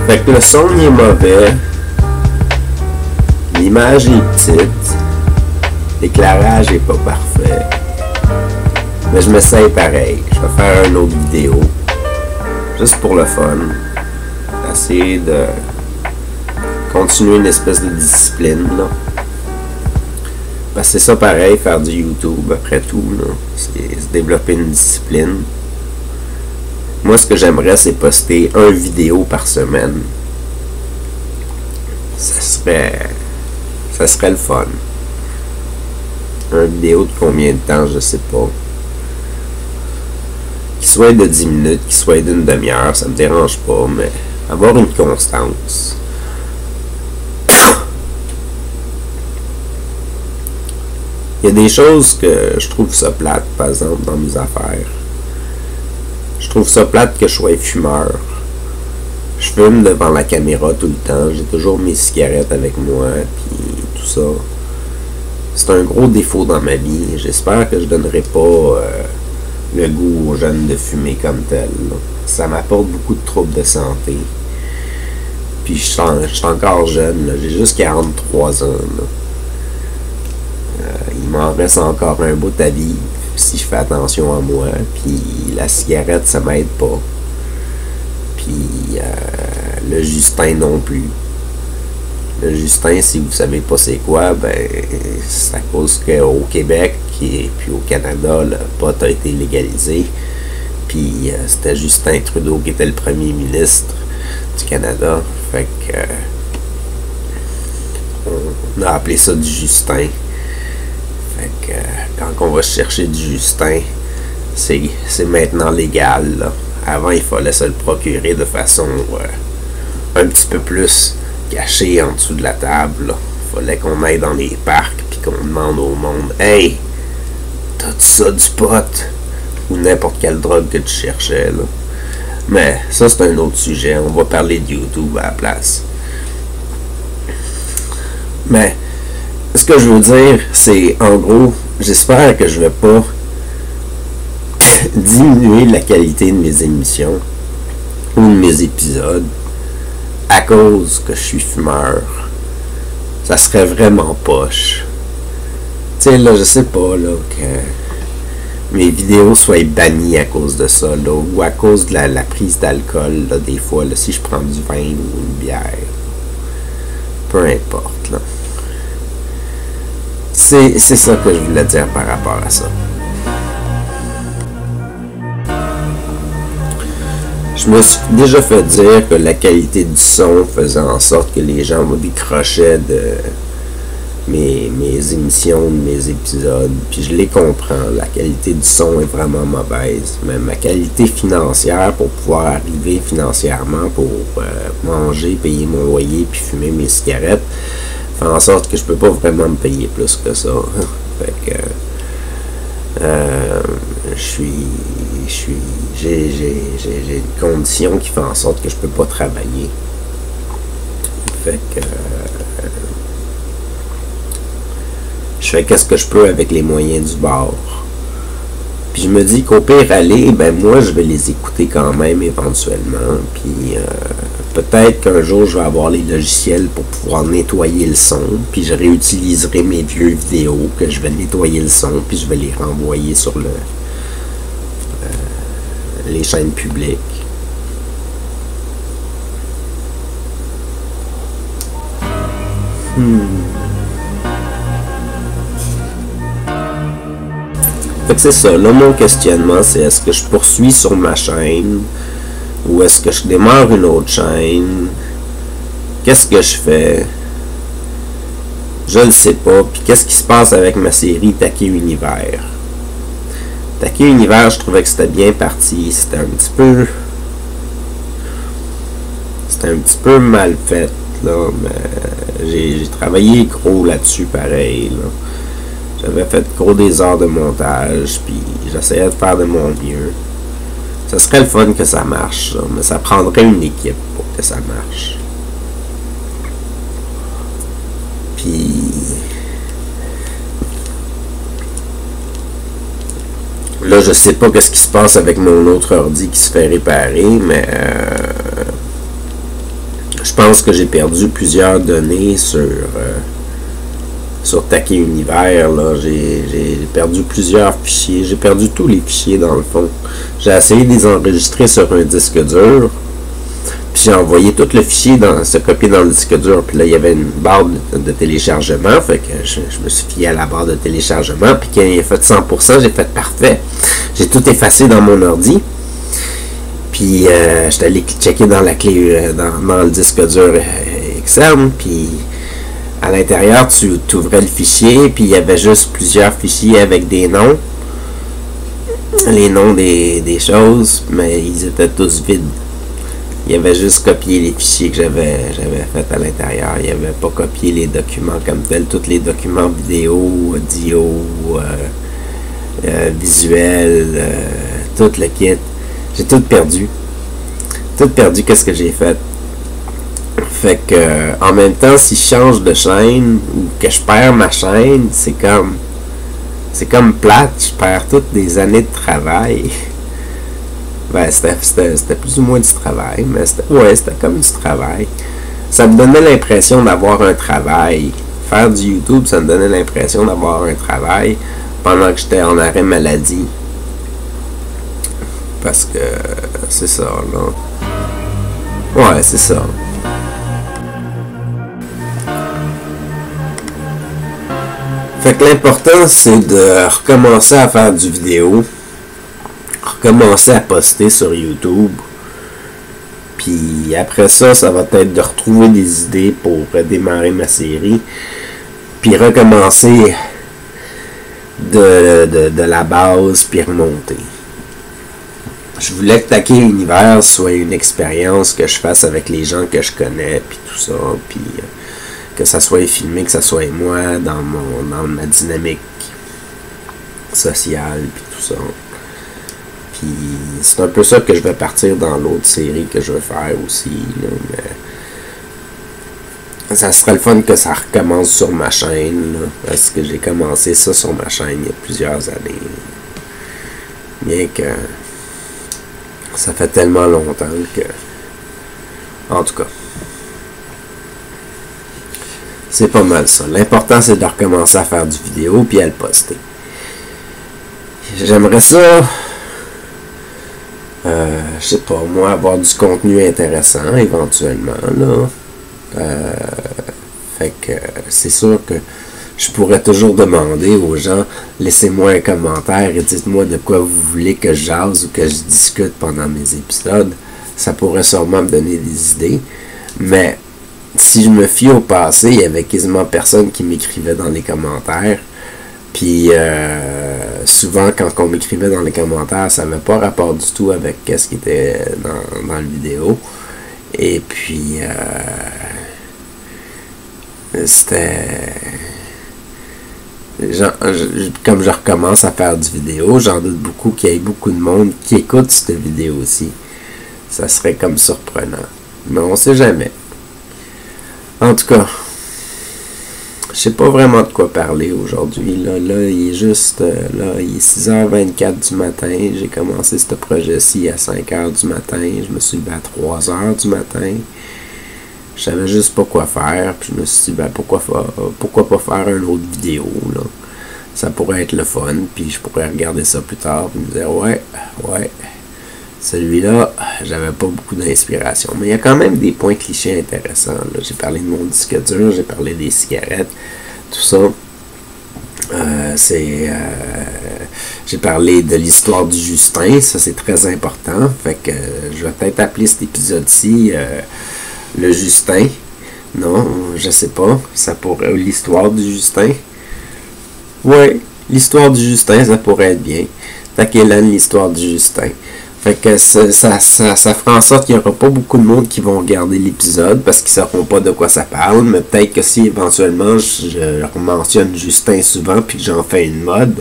Fait que le son il est mauvais, l'image est petite, l'éclairage est pas parfait. Mais je m'essaye pareil. Je vais faire une autre vidéo. Juste pour le fun. Essayer de continuer une espèce de discipline, là. Parce que c'est ça pareil, faire du YouTube après tout, là. C'est se développer une discipline. Moi, ce que j'aimerais, c'est poster une vidéo par semaine. Ça serait le fun. Une vidéo de combien de temps, je sais pas. Qu'il soit de 10 minutes, qu'il soit d'une demi-heure, ça me dérange pas, mais avoir une constance. Il y a des choses que je trouve ça plate, par exemple, dans mes affaires. Je trouve ça plate que je sois fumeur. Je fume devant la caméra tout le temps, j'ai toujours mes cigarettes avec moi, puis tout ça. C'est un gros défaut dans ma vie. J'espère que je donnerai pas le goût aux jeunes de fumer comme tel, là. Ça m'apporte beaucoup de troubles de santé. Puis je suis encore jeune, là. J'ai juste 43 ans. Là. Il m'en reste encore un bout à vivre si je fais attention à moi. Puis la cigarette, ça m'aide pas. Puis le Justin non plus. Le Justin, si vous savez pas c'est quoi, ben c'est à cause qu'au Québec et puis au Canada, le pot a été légalisé. Puis c'était Justin Trudeau qui était le premier ministre du Canada. Fait que on a appelé ça du Justin. Fait que quand on va chercher du Justin, c'est maintenant légal, là. Avant, il fallait se le procurer de façon un petit peu plus cachée en dessous de la table, là. Fallait qu'on aille dans les parcs puis qu'on demande au monde: hey, t'as-tu ça du pot? Ou n'importe quelle drogue que tu cherchais, là. Mais ça, c'est un autre sujet. On va parler de YouTube à la place. Mais ce que je veux dire, c'est, en gros, j'espère que je vais pas diminuer la qualité de mes émissions ou de mes épisodes à cause que je suis fumeur. Ça serait vraiment poche. Tu sais, là, je sais pas, là, que mes vidéos soient bannies à cause de ça, là, ou à cause de la prise d'alcool, là, des fois, là, si je prends du vin ou une bière. Peu importe, là. C'est ça que je voulais dire par rapport à ça. Je me suis déjà fait dire que la qualité du son faisait en sorte que les gens me décrochaient de mes émissions, de mes épisodes. Puis je les comprends. La qualité du son est vraiment mauvaise. Mais ma qualité financière pour pouvoir arriver financièrement pour manger, payer mon loyer puis fumer mes cigarettes fait en sorte que je peux pas vraiment me payer plus que ça. Fait que j'ai une condition qui fait en sorte que je peux pas travailler. Fait que je fais qu'est-ce que je peux avec les moyens du bord. Puis je me dis qu'au pire aller, ben moi je vais les écouter quand même éventuellement. Puis peut-être qu'un jour je vais avoir les logiciels pour pouvoir nettoyer le son. Puis je réutiliserai mes vieux vidéos que je vais nettoyer le son. Puis je vais les renvoyer sur les chaînes publiques. Fait que c'est ça, là mon questionnement c'est: est-ce que je poursuis sur ma chaîne ou est-ce que je démarre une autre chaîne? Qu'est-ce que je fais? Je ne sais pas. Puis qu'est-ce qui se passe avec ma série Taquet Univers? Taquet Univers, je trouvais que c'était bien parti. C'était un petit peu mal fait, là, mais j'ai travaillé gros là-dessus pareil, là. J'avais fait gros des heures de montage, puis j'essayais de faire de mon mieux. Ça serait le fun que ça marche, ça, mais ça prendrait une équipe pour que ça marche. Puis là, je sais pas qu'est-ce qui se passe avec mon autre ordi qui se fait réparer, mais Je pense que j'ai perdu plusieurs données sur Taquet Univers. J'ai perdu plusieurs fichiers. J'ai perdu tous les fichiers dans le fond. J'ai essayé de les enregistrer sur un disque dur. Puis j'ai envoyé tout le fichier se copier dans le disque dur. Puis là, il y avait une barre de téléchargement. Fait que je me suis fié à la barre de téléchargement. Puis quand il a fait 100%, j'ai fait parfait. J'ai tout effacé dans mon ordi. Puis j'étais allé checker dans la clé, dans le disque dur externe. Puis à l'intérieur, tu ouvrais le fichier. Puis il y avait juste plusieurs fichiers avec des noms. Les noms des choses. Mais ils étaient tous vides. Il avait juste copié les fichiers que j'avais fait à l'intérieur. Il n'avait pas copié les documents comme tels. Tous les documents vidéo, audio, visuel, tout le kit. J'ai tout perdu. Tout perdu, qu'est-ce que j'ai fait? Fait que, en même temps, si je change de chaîne ou que je perds ma chaîne, c'est comme plate. Je perds toutes des années de travail. Ben, c'était plus ou moins du travail, mais c'était comme du travail. Ça me donnait l'impression d'avoir un travail. Faire du YouTube, ça me donnait l'impression d'avoir un travail pendant que j'étais en arrêt maladie. Parce que c'est ça, là. Ouais, c'est ça. Fait que l'important, c'est de recommencer à faire du vidéo. Recommencer à poster sur YouTube. Puis après ça, ça va être de retrouver des idées pour démarrer ma série. Puis recommencer de la base, puis remonter. Je voulais que Taquet Univers soit une expérience que je fasse avec les gens que je connais, puis tout ça. Puis que ça soit filmé, que ça soit moi dans ma dynamique sociale, puis tout ça. Puis c'est un peu ça que je vais partir dans l'autre série que je vais faire aussi. Là, mais ça serait le fun que ça recommence sur ma chaîne. Là, parce que j'ai commencé ça sur ma chaîne il y a plusieurs années. Bien que ça fait tellement longtemps que... En tout cas. C'est pas mal ça. L'important c'est de recommencer à faire du vidéo puis à le poster. J'aimerais ça... je sais pas, moi, avoir du contenu intéressant éventuellement, là. Fait que c'est sûr que je pourrais toujours demander aux gens, laissez-moi un commentaire et dites-moi de quoi vous voulez que je jase ou que je discute pendant mes épisodes. Ça pourrait sûrement me donner des idées. Mais si je me fie au passé, il y avait quasiment personne qui m'écrivait dans les commentaires. Puis souvent, quand on m'écrivait dans les commentaires, ça n'avait pas rapport du tout avec ce qui était dans la vidéo. Et puis, c'était... Comme je recommence à faire du vidéo, j'en doute beaucoup qu'il y ait beaucoup de monde qui écoute cette vidéo aussi. Ça serait comme surprenant. Mais on sait jamais. En tout cas... Je sais pas vraiment de quoi parler aujourd'hui. Là, il est juste... là, il est 6h24 du matin. J'ai commencé ce projet-ci à 5h du matin. Je me suis levé à 3h du matin. Je savais juste pas quoi faire. Puis je me suis dit, ben, pourquoi pas faire une autre vidéo, là. Ça pourrait être le fun. Puis je pourrais regarder ça plus tard. Puis me dire, ouais. Celui-là, j'avais pas beaucoup d'inspiration. Mais il y a quand même des points clichés intéressants. Là. J'ai parlé de mon disque dur, j'ai parlé des cigarettes, tout ça. J'ai parlé de l'histoire du Justin, ça c'est très important. Fait que je vais peut-être appeler cet épisode-ci le Justin. Non, je sais pas. Ça pourrait. L'histoire du Justin. Ouais, l'histoire du Justin, ça pourrait être bien. Taquet, l'histoire du Justin. Fait que ça fera en sorte qu'il n'y aura pas beaucoup de monde qui vont regarder l'épisode parce qu'ils ne sauront pas de quoi ça parle. Mais peut-être que si éventuellement je mentionne Justin souvent puis que j'en fais une mode,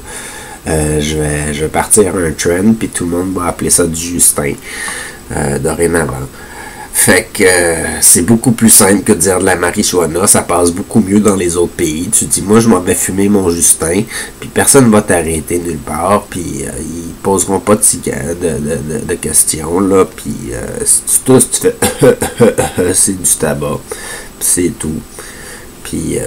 je vais partir un trend puis tout le monde va appeler ça du Justin dorénavant. Fait que c'est beaucoup plus simple que de dire de la marijuana, ça passe beaucoup mieux dans les autres pays. Tu dis, moi je m'en vais fumer mon Justin, puis personne va t'arrêter nulle part, puis ils poseront pas de questions, là, puis si tu tousses, tu fais c'est du tabac, puis c'est tout. Puis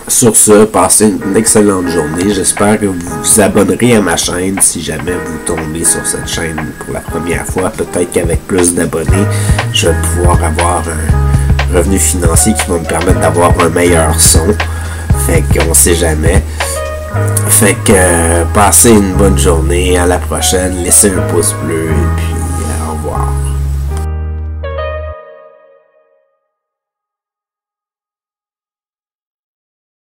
sur ce, passez une excellente journée. J'espère que vous vous abonnerez à ma chaîne si jamais vous tombez sur cette chaîne pour la première fois. Peut-être qu'avec plus d'abonnés, je vais pouvoir avoir un revenu financier qui va me permettre d'avoir un meilleur son. Fait qu'on sait jamais. Fait que passez une bonne journée. À la prochaine. Laissez un pouce bleu. Et puis